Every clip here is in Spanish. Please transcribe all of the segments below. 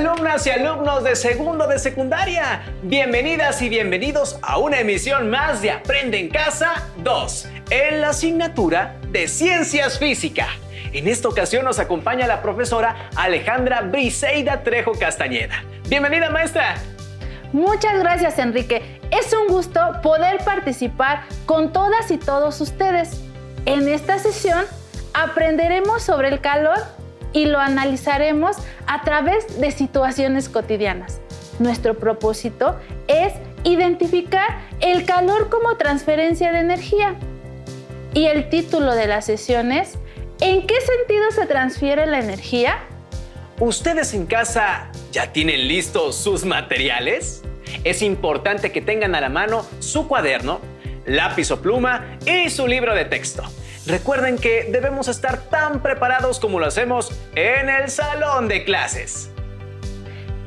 alumnas y alumnos de segundo de secundaria. Bienvenidas y bienvenidos a una emisión más de Aprende en Casa 2, en la asignatura de Ciencias Física. En esta ocasión nos acompaña la profesora Alejandra Briseida Trejo Castañeda. Bienvenida, maestra. Muchas gracias, Enrique. Es un gusto poder participar con todas y todos ustedes. En esta sesión aprenderemos sobre el calor y lo analizaremos a través de situaciones cotidianas. Nuestro propósito es identificar el calor como transferencia de energía. Y el título de la sesión es ¿en qué sentido se transfiere la energía? ¿Ustedes en casa ya tienen listos sus materiales? Es importante que tengan a la mano su cuaderno, lápiz o pluma y su libro de texto. Recuerden que debemos estar tan preparados como lo hacemos en el salón de clases.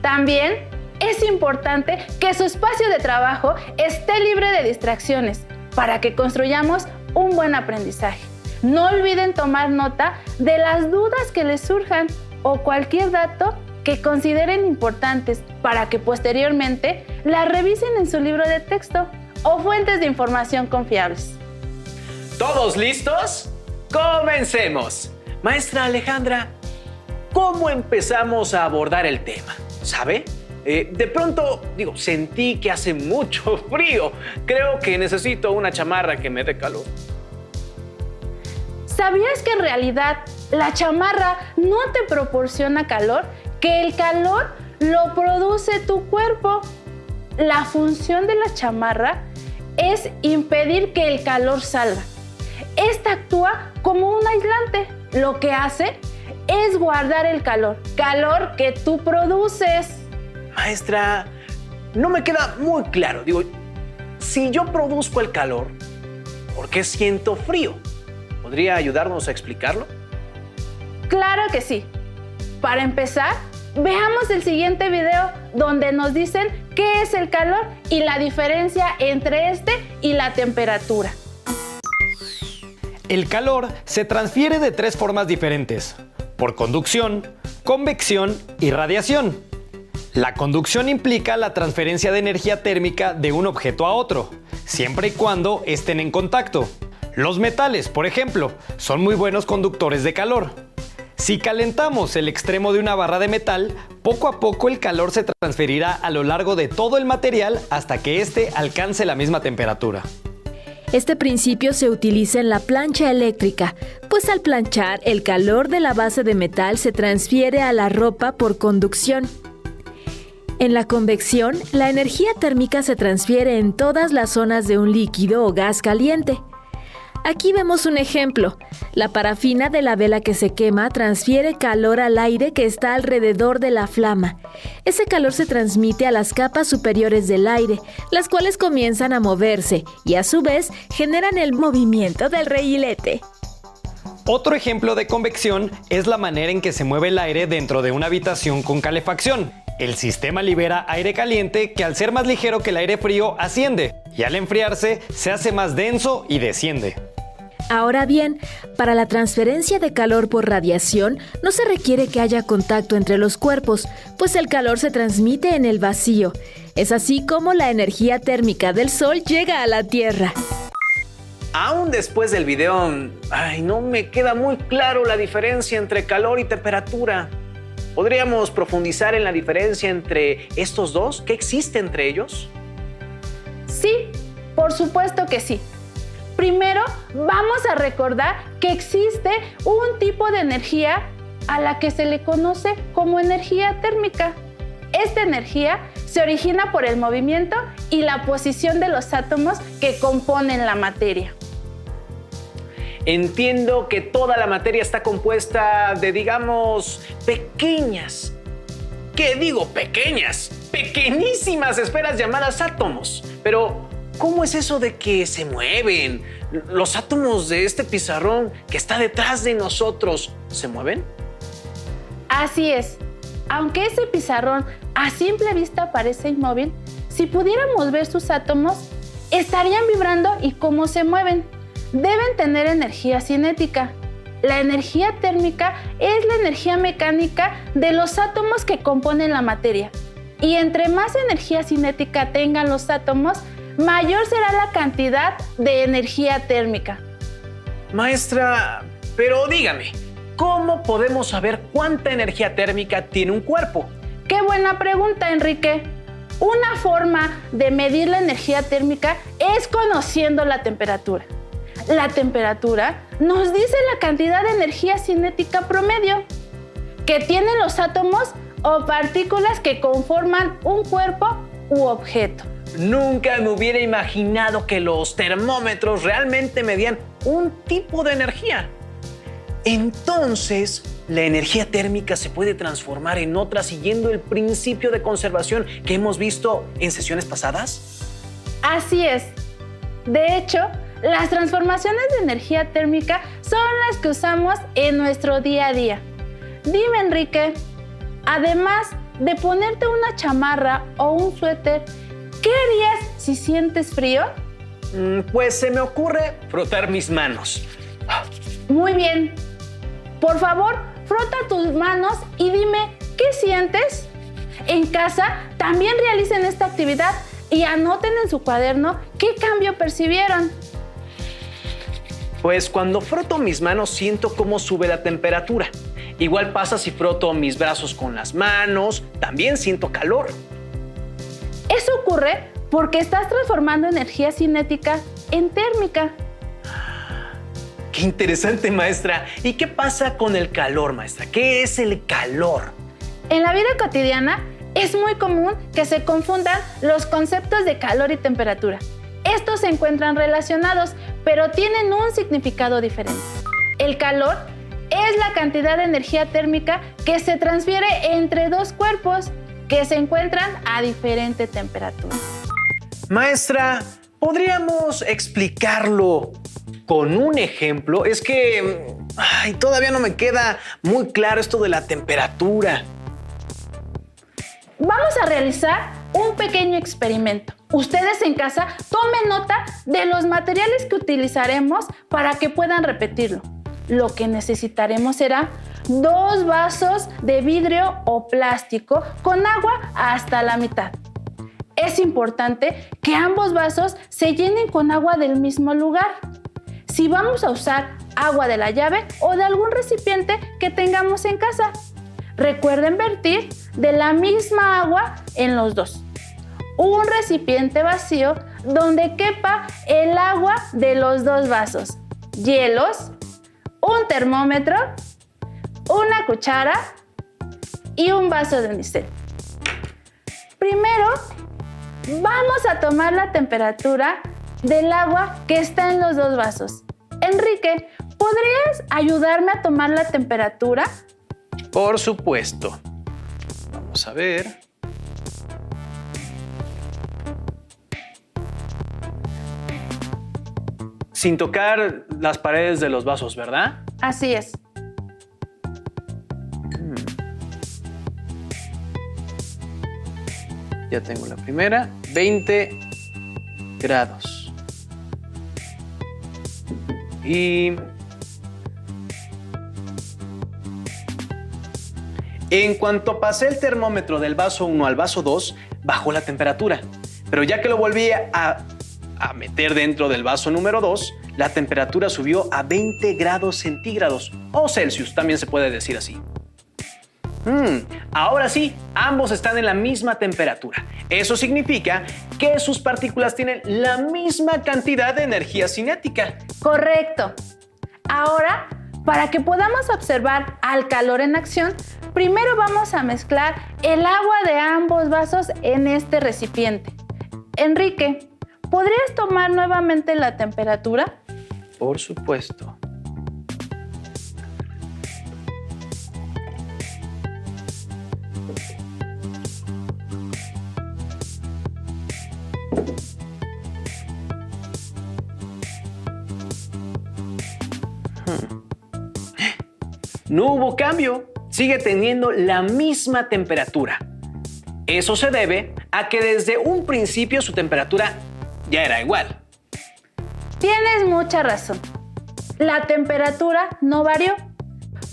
También es importante que su espacio de trabajo esté libre de distracciones para que construyamos un buen aprendizaje. No olviden tomar nota de las dudas que les surjan o cualquier dato que consideren importantes para que posteriormente las revisen en su libro de texto o fuentes de información confiables. ¿Todos listos? ¡Comencemos! Maestra Alejandra, ¿cómo empezamos a abordar el tema? ¿Sabe? De pronto, sentí que hace mucho frío. Creo que necesito una chamarra que me dé calor. ¿Sabías que en realidad la chamarra no te proporciona calor? Que el calor lo produce tu cuerpo. La función de la chamarra es impedir que el calor salga. Esta actúa como un aislante. Lo que hace es guardar el calor que tú produces. Maestra, no me queda muy claro. Si yo produzco el calor, ¿por qué siento frío? ¿Podría ayudarnos a explicarlo? Claro que sí. Para empezar, veamos el siguiente video donde nos dicen qué es el calor y la diferencia entre este y la temperatura. El calor se transfiere de tres formas diferentes: por conducción, convección y radiación. La conducción implica la transferencia de energía térmica de un objeto a otro, siempre y cuando estén en contacto. Los metales, por ejemplo, son muy buenos conductores de calor. Si calentamos el extremo de una barra de metal, poco a poco el calor se transferirá a lo largo de todo el material hasta que éste alcance la misma temperatura. Este principio se utiliza en la plancha eléctrica, pues al planchar el calor de la base de metal se transfiere a la ropa por conducción. En la convección, la energía térmica se transfiere en todas las zonas de un líquido o gas caliente. Aquí vemos un ejemplo. La parafina de la vela que se quema transfiere calor al aire que está alrededor de la flama. Ese calor se transmite a las capas superiores del aire, las cuales comienzan a moverse y a su vez generan el movimiento del rehilete. Otro ejemplo de convección es la manera en que se mueve el aire dentro de una habitación con calefacción. El sistema libera aire caliente que al ser más ligero que el aire frío asciende y al enfriarse se hace más denso y desciende. Ahora bien, para la transferencia de calor por radiación no se requiere que haya contacto entre los cuerpos, pues el calor se transmite en el vacío. Es así como la energía térmica del Sol llega a la Tierra. Aún después del video, no me queda muy claro la diferencia entre calor y temperatura. ¿Podríamos profundizar en la diferencia entre estos dos? ¿Qué existe entre ellos? Sí, por supuesto que sí. Primero, vamos a recordar que existe un tipo de energía a la que se le conoce como energía térmica. Esta energía se origina por el movimiento y la posición de los átomos que componen la materia. Entiendo que toda la materia está compuesta de, pequeñas. ¿Qué digo pequeñas? Pequeñísimas esferas llamadas átomos. Pero, ¿cómo es eso de que se mueven? ¿Los átomos de este pizarrón que está detrás de nosotros se mueven? Así es. Aunque ese pizarrón a simple vista parece inmóvil, si pudiéramos ver sus átomos, estarían vibrando y cómo se mueven. Deben tener energía cinética. La energía térmica es la energía mecánica de los átomos que componen la materia. Y entre más energía cinética tengan los átomos, mayor será la cantidad de energía térmica. Maestra, pero dígame, ¿cómo podemos saber cuánta energía térmica tiene un cuerpo? ¡Qué buena pregunta, Enrique! Una forma de medir la energía térmica es conociendo la temperatura. La temperatura nos dice la cantidad de energía cinética promedio que tienen los átomos o partículas que conforman un cuerpo u objeto. Nunca me hubiera imaginado que los termómetros realmente medían un tipo de energía. Entonces, ¿la energía térmica se puede transformar en otra siguiendo el principio de conservación que hemos visto en sesiones pasadas? Así es. De hecho, las transformaciones de energía térmica son las que usamos en nuestro día a día. Dime, Enrique, además de ponerte una chamarra o un suéter, ¿qué harías si sientes frío? Pues se me ocurre frotar mis manos. Muy bien. Por favor, frota tus manos y dime, ¿qué sientes? En casa también realicen esta actividad y anoten en su cuaderno qué cambio percibieron. Pues cuando froto mis manos siento cómo sube la temperatura. Igual pasa si froto mis brazos con las manos, también siento calor. Eso ocurre porque estás transformando energía cinética en térmica. ¡Qué interesante, maestra! ¿Y qué pasa con el calor, maestra? ¿Qué es el calor? En la vida cotidiana es muy común que se confundan los conceptos de calor y temperatura. Estos se encuentran relacionados, pero tienen un significado diferente. El calor es la cantidad de energía térmica que se transfiere entre dos cuerpos que se encuentran a diferente temperatura. Maestra, ¿podríamos explicarlo con un ejemplo? Es que todavía no me queda muy claro esto de la temperatura. Vamos a realizar un pequeño experimento. Ustedes en casa tomen nota de los materiales que utilizaremos para que puedan repetirlo. Lo que necesitaremos será 2 vasos de vidrio o plástico con agua hasta la mitad. Es importante que ambos vasos se llenen con agua del mismo lugar. Si vamos a usar agua de la llave o de algún recipiente que tengamos en casa, recuerden vertir de la misma agua en los dos. Un recipiente vacío donde quepa el agua de los 2 vasos, hielos, un termómetro, una cuchara y un vaso de unicel. Primero, vamos a tomar la temperatura del agua que está en los 2 vasos. Enrique, ¿podrías ayudarme a tomar la temperatura? Por supuesto. Vamos a ver. Sin tocar las paredes de los vasos, ¿verdad? Así es. Ya tengo la primera. 20 grados. Y en cuanto pasé el termómetro del vaso 1 al vaso 2, bajó la temperatura. Pero ya que lo volví a meter dentro del vaso número 2, la temperatura subió a 20 grados centígrados o Celsius, también se puede decir así. Ahora sí, ambos están en la misma temperatura. Eso significa que sus partículas tienen la misma cantidad de energía cinética. Correcto. Ahora, para que podamos observar al calor en acción, primero vamos a mezclar el agua de ambos vasos en este recipiente. Enrique, ¿podrías tomar nuevamente la temperatura? Por supuesto. No hubo cambio, sigue teniendo la misma temperatura. Eso se debe a que desde un principio su temperatura ya era igual. Tienes mucha razón. la temperatura no varió,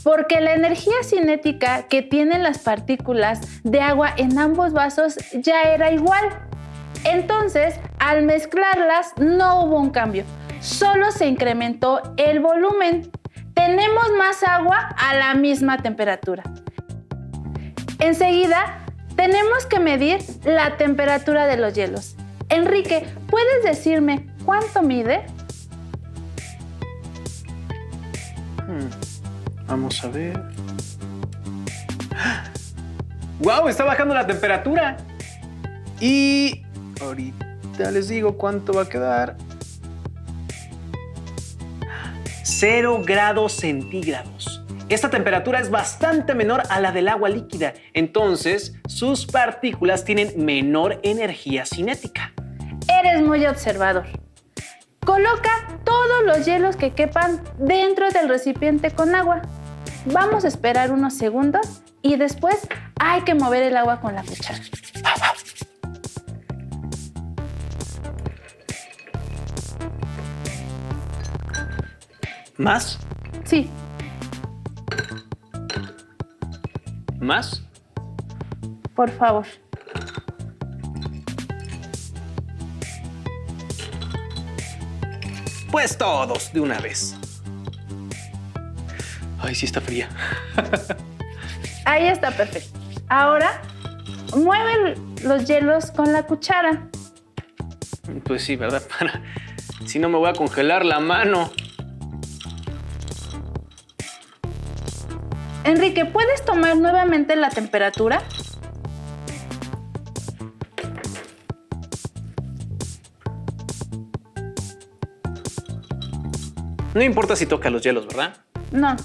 porque la energía cinética que tienen las partículas de agua en ambos vasos ya era igual. Entonces, al mezclarlas no hubo un cambio, solo se incrementó el volumen. Tenemos más agua a la misma temperatura. Enseguida, tenemos que medir la temperatura de los hielos. Enrique, ¿puedes decirme cuánto mide? Vamos a ver. ¡Wow! Está bajando la temperatura. Y ahorita les digo cuánto va a quedar. 0 grados centígrados. Esta temperatura es bastante menor a la del agua líquida. Entonces, sus partículas tienen menor energía cinética. Eres muy observador. Coloca todos los hielos que quepan dentro del recipiente con agua. Vamos a esperar unos segundos y después hay que mover el agua con la cuchara. ¿Más? Sí. ¿Más? Por favor. Pues todos de una vez. Ay, sí está fría. Ahí está perfecto. Ahora, mueve los hielos con la cuchara. Pues sí, ¿verdad? Si no me voy a congelar la mano. Enrique, ¿puedes tomar nuevamente la temperatura? No importa si toca los hielos, ¿verdad? No.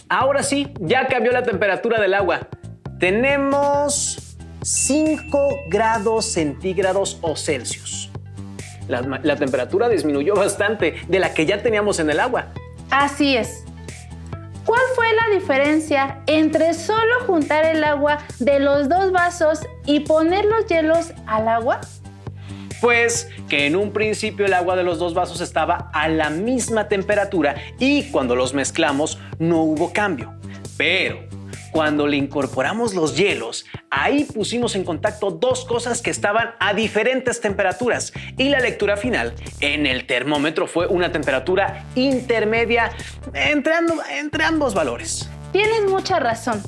Ahora sí, ya cambió la temperatura del agua. Tenemos 5 grados centígrados o Celsius. La temperatura disminuyó bastante de la que ya teníamos en el agua. Así es. ¿Cuál fue la diferencia entre solo juntar el agua de los dos vasos y poner los hielos al agua? Pues que en un principio el agua de los dos vasos estaba a la misma temperatura y cuando los mezclamos no hubo cambio. Pero cuando le incorporamos los hielos, ahí pusimos en contacto dos cosas que estaban a diferentes temperaturas y la lectura final en el termómetro fue una temperatura intermedia entre ambos valores. Tienes mucha razón.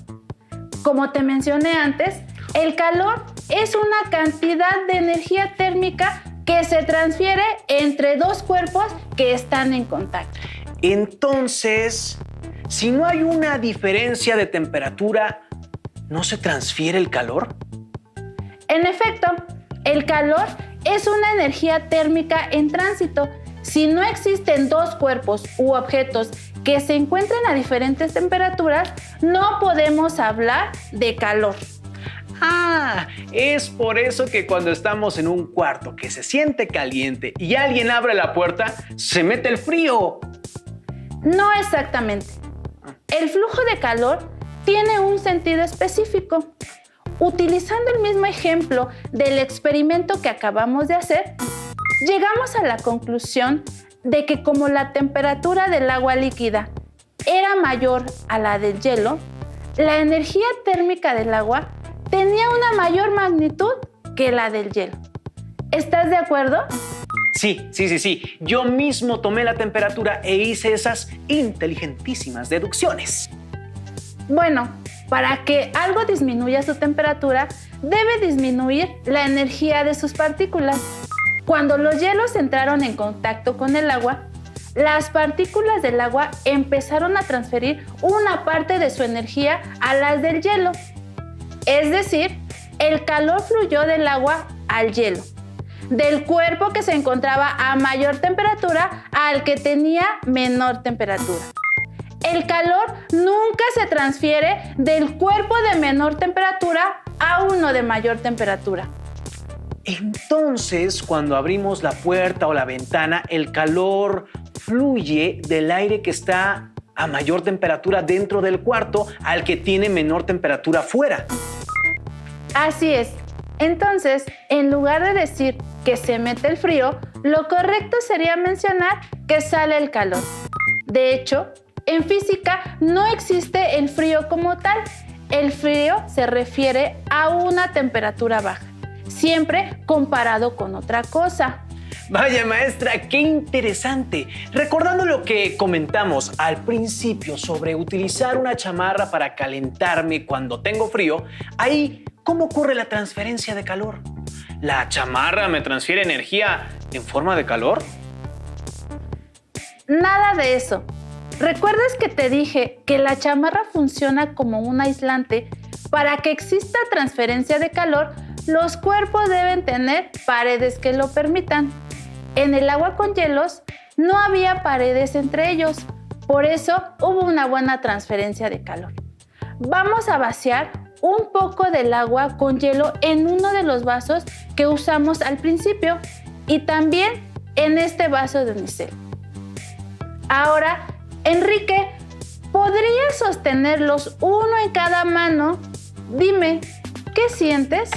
Como te mencioné antes, el calor es una cantidad de energía térmica que se transfiere entre dos cuerpos que están en contacto. Entonces, si no hay una diferencia de temperatura, ¿no se transfiere el calor? En efecto, el calor es una energía térmica en tránsito. Si no existen dos cuerpos u objetos que se encuentren a diferentes temperaturas, no podemos hablar de calor. Ah, es por eso que cuando estamos en un cuarto que se siente caliente y alguien abre la puerta, se mete el frío. No exactamente. El flujo de calor tiene un sentido específico. Utilizando el mismo ejemplo del experimento que acabamos de hacer, llegamos a la conclusión de que como la temperatura del agua líquida era mayor a la del hielo, la energía térmica del agua tenía una mayor magnitud que la del hielo. ¿Estás de acuerdo? Sí. Yo mismo tomé la temperatura e hice esas inteligentísimas deducciones. Bueno, para que algo disminuya su temperatura, debe disminuir la energía de sus partículas. Cuando los hielos entraron en contacto con el agua, las partículas del agua empezaron a transferir una parte de su energía a las del hielo. Es decir, el calor fluyó del agua al hielo, del cuerpo que se encontraba a mayor temperatura al que tenía menor temperatura. El calor nunca se transfiere del cuerpo de menor temperatura a uno de mayor temperatura. Entonces, cuando abrimos la puerta o la ventana, el calor fluye del aire que está a mayor temperatura dentro del cuarto al que tiene menor temperatura fuera. Así es. Entonces, en lugar de decir que se mete el frío, lo correcto sería mencionar que sale el calor. De hecho, en física no existe el frío como tal. El frío se refiere a una temperatura baja, siempre comparado con otra cosa. Vaya maestra, qué interesante. Recordando lo que comentamos al principio sobre utilizar una chamarra para calentarme cuando tengo frío, ahí, ¿cómo ocurre la transferencia de calor? ¿La chamarra me transfiere energía en forma de calor? Nada de eso. ¿Recuerdas que te dije que la chamarra funciona como un aislante? Para que exista transferencia de calor, los cuerpos deben tener paredes que lo permitan. En el agua con hielos no había paredes entre ellos, por eso hubo una buena transferencia de calor. Vamos a vaciar un poco del agua con hielo en uno de los vasos que usamos al principio y también en este vaso de unicel. Ahora, Enrique, ¿podrías sostenerlos uno en cada mano? Dime, ¿qué sientes?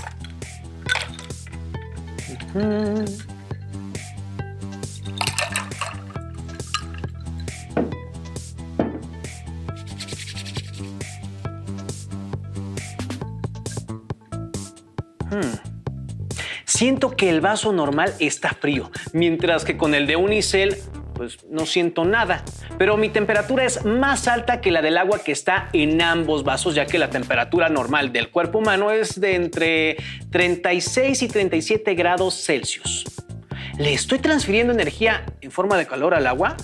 Siento que el vaso normal está frío, mientras que con el de unicel, pues no siento nada. Pero mi temperatura es más alta que la del agua que está en ambos vasos, ya que la temperatura normal del cuerpo humano es de entre 36 y 37 grados Celsius. ¿Le estoy transfiriendo energía en forma de calor al agua?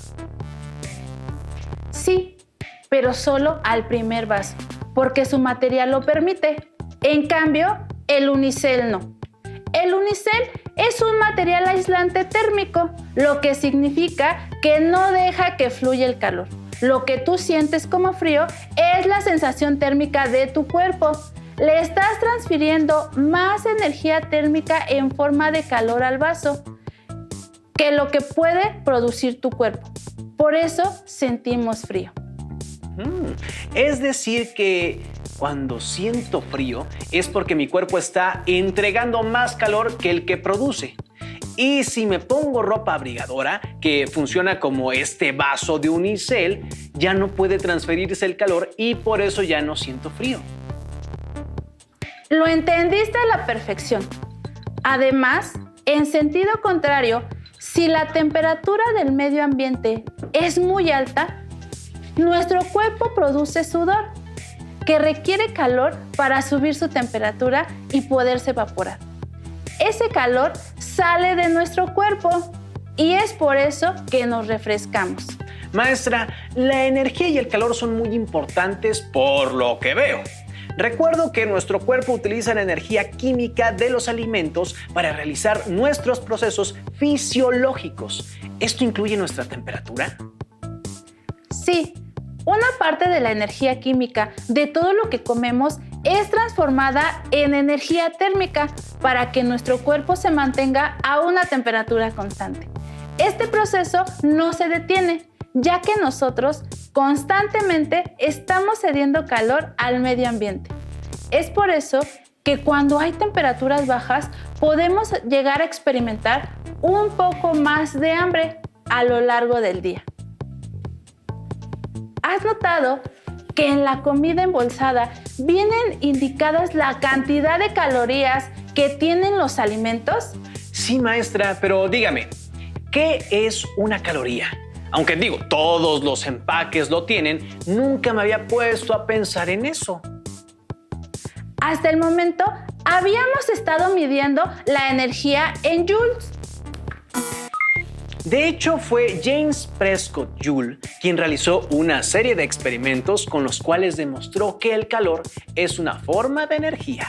Sí, pero solo al primer vaso, porque su material lo permite. En cambio, el unicel no. El unicel es un material aislante térmico, lo que significa que no deja que fluya el calor. Lo que tú sientes como frío es la sensación térmica de tu cuerpo. Le estás transfiriendo más energía térmica en forma de calor al vaso que lo que puede producir tu cuerpo. Por eso sentimos frío. Es decir que cuando siento frío es porque mi cuerpo está entregando más calor que el que produce. Y si me pongo ropa abrigadora, que funciona como este vaso de unicel, ya no puede transferirse el calor y por eso ya no siento frío. Lo entendiste a la perfección. Además, en sentido contrario, si la temperatura del medio ambiente es muy alta, nuestro cuerpo produce sudor, que requiere calor para subir su temperatura y poderse evaporar. Ese calor sale de nuestro cuerpo y es por eso que nos refrescamos. Maestra, la energía y el calor son muy importantes por lo que veo. Recuerdo que nuestro cuerpo utiliza la energía química de los alimentos para realizar nuestros procesos fisiológicos. ¿Esto incluye nuestra temperatura? Sí. Una parte de la energía química de todo lo que comemos es transformada en energía térmica para que nuestro cuerpo se mantenga a una temperatura constante. Este proceso no se detiene, ya que nosotros constantemente estamos cediendo calor al medio ambiente. Es por eso que cuando hay temperaturas bajas podemos llegar a experimentar un poco más de hambre a lo largo del día. ¿Has notado que en la comida embolsada vienen indicadas la cantidad de calorías que tienen los alimentos? Sí, maestra, pero dígame, ¿qué es una caloría? Aunque digo, todos los empaques lo tienen, nunca me había puesto a pensar en eso. Hasta el momento, habíamos estado midiendo la energía en joules. De hecho, fue James Prescott Joule quien realizó una serie de experimentos con los cuales demostró que el calor es una forma de energía.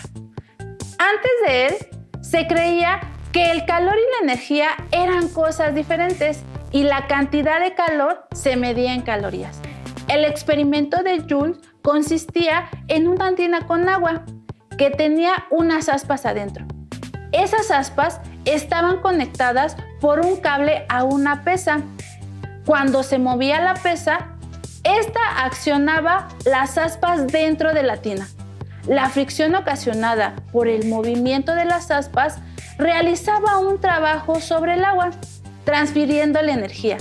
Antes de él, se creía que el calor y la energía eran cosas diferentes y la cantidad de calor se medía en calorías. El experimento de Joule consistía en una tina con agua que tenía unas aspas adentro. Esas aspas estaban conectadas por un cable a una pesa. Cuando se movía la pesa, esta accionaba las aspas dentro de la tina. la fricción ocasionada por el movimiento de las aspas realizaba un trabajo sobre el agua, transfiriendo la energía,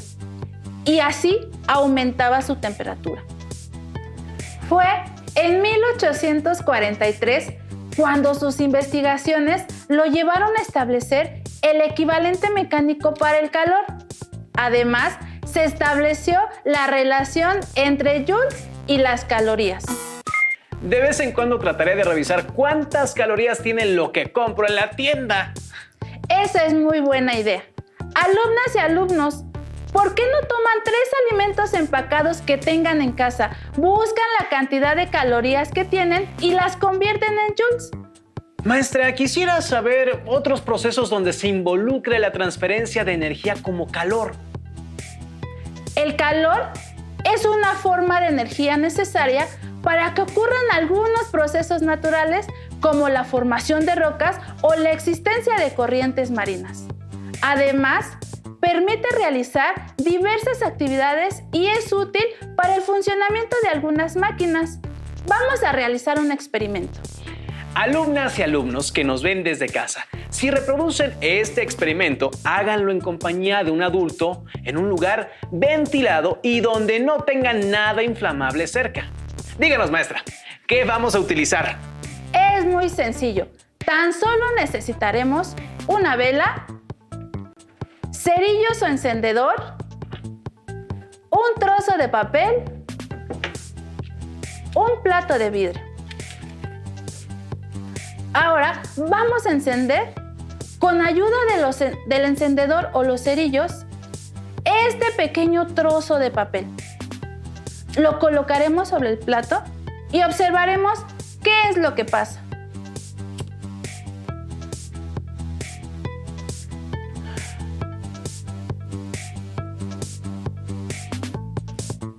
y así aumentaba su temperatura. Fue en 1843 cuando sus investigaciones lo llevaron a establecer el equivalente mecánico para el calor. Además, se estableció la relación entre joules y las calorías. De vez en cuando trataré de revisar cuántas calorías tiene lo que compro en la tienda. Esa es muy buena idea. Alumnas y alumnos, ¿por qué no toman 3 alimentos empacados que tengan en casa? Buscan la cantidad de calorías que tienen y las convierten en joules. Maestra, quisiera saber otros procesos donde se involucre la transferencia de energía como calor. El calor es una forma de energía necesaria para que ocurran algunos procesos naturales como la formación de rocas o la existencia de corrientes marinas. Además, permite realizar diversas actividades y es útil para el funcionamiento de algunas máquinas. Vamos a realizar un experimento. Alumnas y alumnos que nos ven desde casa, si reproducen este experimento, háganlo en compañía de un adulto en un lugar ventilado y donde no tengan nada inflamable cerca. Díganos, maestra, ¿qué vamos a utilizar? Es muy sencillo. Tan solo necesitaremos una vela, cerillos o encendedor, un trozo de papel, un plato de vidrio. Ahora vamos a encender con ayuda del encendedor o los cerillos este pequeño trozo de papel. Lo colocaremos sobre el plato y observaremos qué es lo que pasa.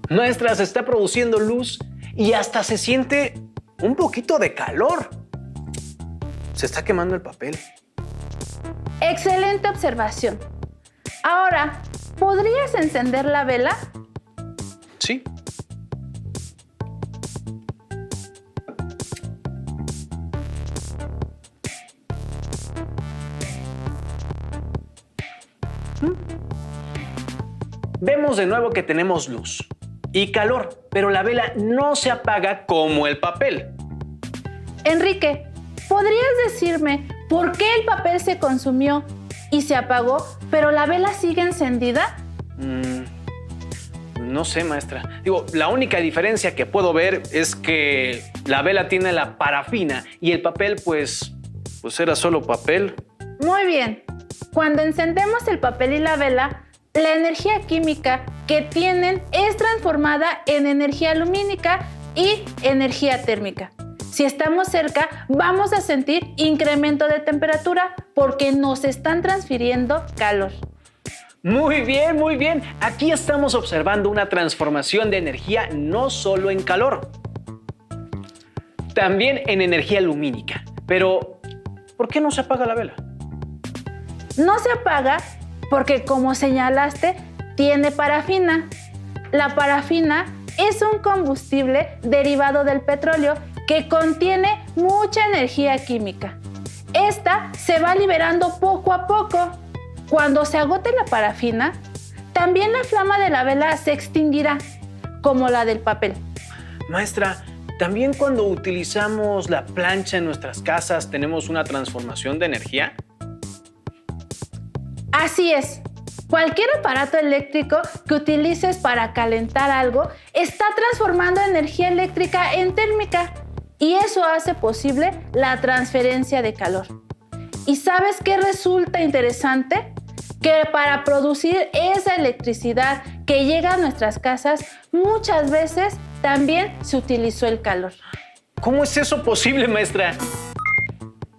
Maestra, se está produciendo luz y hasta se siente un poquito de calor. Se está quemando el papel. Excelente observación. Ahora, ¿podrías encender la vela? Sí. Vemos de nuevo que tenemos luz y calor, pero la vela no se apaga como el papel. Enrique, ¿podrías decirme por qué el papel se consumió y se apagó, pero la vela sigue encendida? No sé, maestra. La única diferencia que puedo ver es que la vela tiene la parafina y el papel, pues era solo papel. Muy bien. Cuando encendemos el papel y la vela, la energía química que tienen es transformada en energía lumínica y energía térmica. Si estamos cerca, vamos a sentir incremento de temperatura porque nos están transfiriendo calor. Muy bien, muy bien. Aquí estamos observando una transformación de energía no solo en calor, también en energía lumínica. Pero, ¿por qué no se apaga la vela? No se apaga porque, como señalaste, tiene parafina. La parafina es un combustible derivado del petróleo que contiene mucha energía química. Esta se va liberando poco a poco. Cuando se agote la parafina, también la flama de la vela se extinguirá, como la del papel. Maestra, ¿también cuando utilizamos la plancha en nuestras casas tenemos una transformación de energía? Así es. Cualquier aparato eléctrico que utilices para calentar algo está transformando energía eléctrica en térmica y eso hace posible la transferencia de calor. ¿Y sabes qué resulta interesante? Que para producir esa electricidad que llega a nuestras casas, muchas veces también se utilizó el calor. ¿Cómo es eso posible, maestra?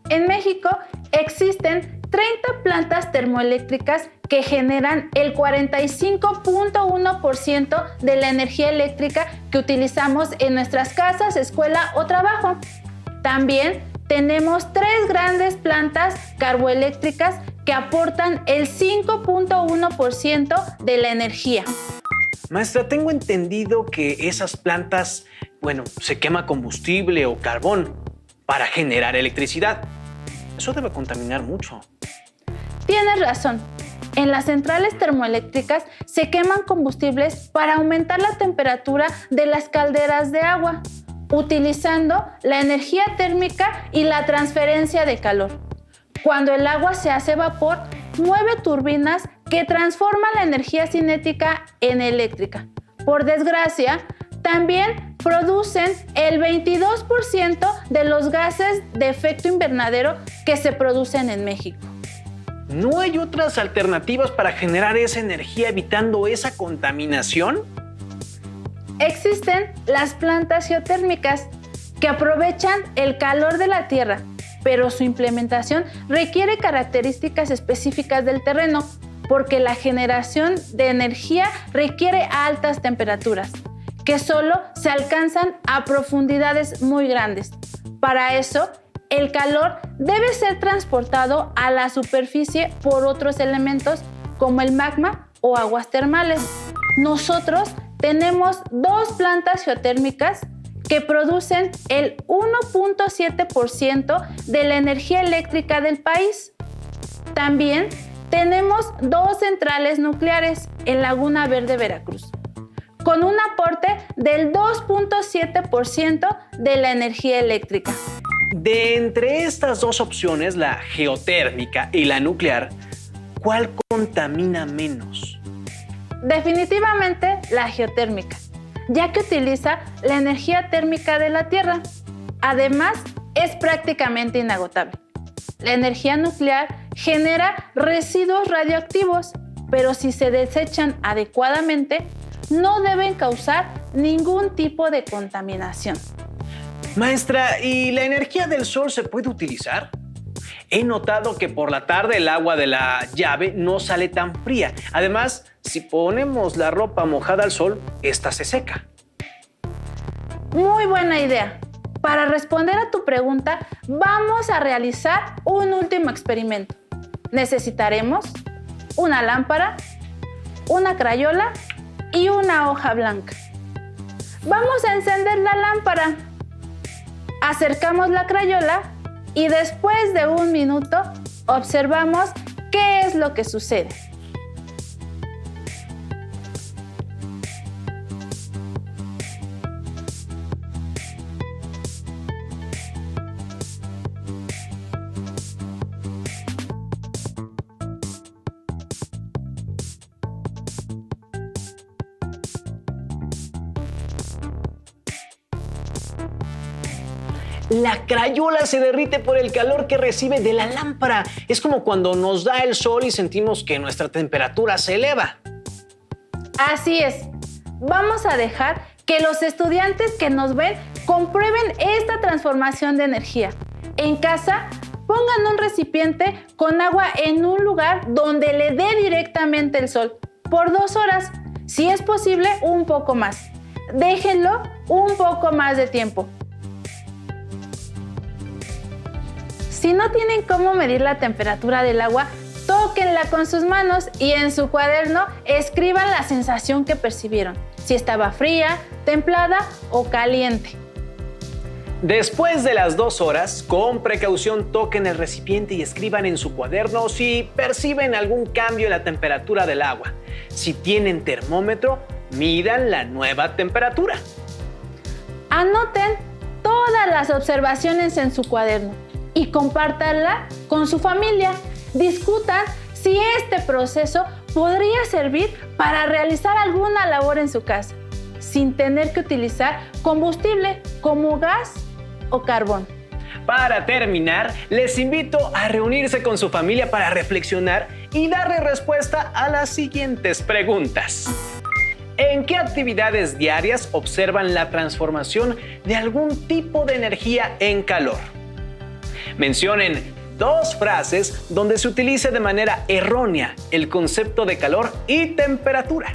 En México existen 30 plantas termoeléctricas que generan el 45.1% de la energía eléctrica que utilizamos en nuestras casas, escuela o trabajo. También tenemos 3 grandes plantas carboeléctricas que aportan el 5.1% de la energía. Maestra, tengo entendido que esas plantas, se quema combustible o carbón. para generar electricidad. Eso debe contaminar mucho. Tienes razón. En las centrales termoeléctricas se queman combustibles para aumentar la temperatura de las calderas de agua, utilizando la energía térmica y la transferencia de calor. Cuando el agua se hace vapor, mueve turbinas que transforman la energía cinética en eléctrica. Por desgracia, también producen el 22% de los gases de efecto invernadero que se producen en México. ¿No hay otras alternativas para generar esa energía evitando esa contaminación? Existen las plantas geotérmicas que aprovechan el calor de la tierra, pero su implementación requiere características específicas del terreno porque la generación de energía requiere altas temperaturas que solo se alcanzan a profundidades muy grandes. Para eso, el calor debe ser transportado a la superficie por otros elementos como el magma o aguas termales. Nosotros tenemos 2 plantas geotérmicas que producen el 1.7% de la energía eléctrica del país. También tenemos 2 centrales nucleares en Laguna Verde, Veracruz, con un aporte del 2.7% de la energía eléctrica. De entre estas 2 opciones, la geotérmica y la nuclear, ¿cuál contamina menos? Definitivamente la geotérmica, ya que utiliza la energía térmica de la Tierra. Además, es prácticamente inagotable. La energía nuclear genera residuos radioactivos, pero si se desechan adecuadamente, no deben causar ningún tipo de contaminación. Maestra, ¿y la energía del sol se puede utilizar? He notado que por la tarde el agua de la llave no sale tan fría. Además, si ponemos la ropa mojada al sol, esta se seca. Muy buena idea. Para responder a tu pregunta, vamos a realizar un último experimento. Necesitaremos una lámpara, una crayola y una hoja blanca. Vamos a encender la lámpara. Acercamos la crayola y después de 1 minuto observamos qué es lo que sucede. La crayola se derrite por el calor que recibe de la lámpara. Es como cuando nos da el sol y sentimos que nuestra temperatura se eleva. Así es. Vamos a dejar que los estudiantes que nos ven comprueben esta transformación de energía. En casa, pongan un recipiente con agua en un lugar donde le dé directamente el sol por 2 horas. Si es posible, un poco más. Déjenlo un poco más de tiempo. Si no tienen cómo medir la temperatura del agua, tóquenla con sus manos y en su cuaderno escriban la sensación que percibieron, si estaba fría, templada o caliente. Después de las 2 horas, con precaución toquen el recipiente y escriban en su cuaderno si perciben algún cambio en la temperatura del agua. Si tienen termómetro, midan la nueva temperatura. Anoten todas las observaciones en su cuaderno y compártanla con su familia. Discutan si este proceso podría servir para realizar alguna labor en su casa, sin tener que utilizar combustible como gas o carbón. Para terminar, les invito a reunirse con su familia para reflexionar y darle respuesta a las siguientes preguntas. ¿En qué actividades diarias observan la transformación de algún tipo de energía en calor? Mencionen 2 frases donde se utilice de manera errónea el concepto de calor y temperatura.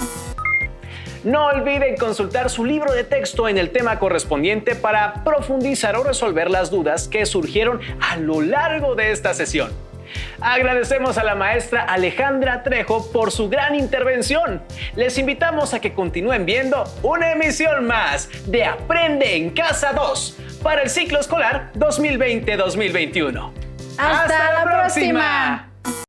No olviden consultar su libro de texto en el tema correspondiente para profundizar o resolver las dudas que surgieron a lo largo de esta sesión. Agradecemos a la maestra Alejandra Trejo por su gran intervención. Les invitamos a que continúen viendo una emisión más de Aprende en Casa 2. para el ciclo escolar 2020-2021. ¡Hasta la próxima!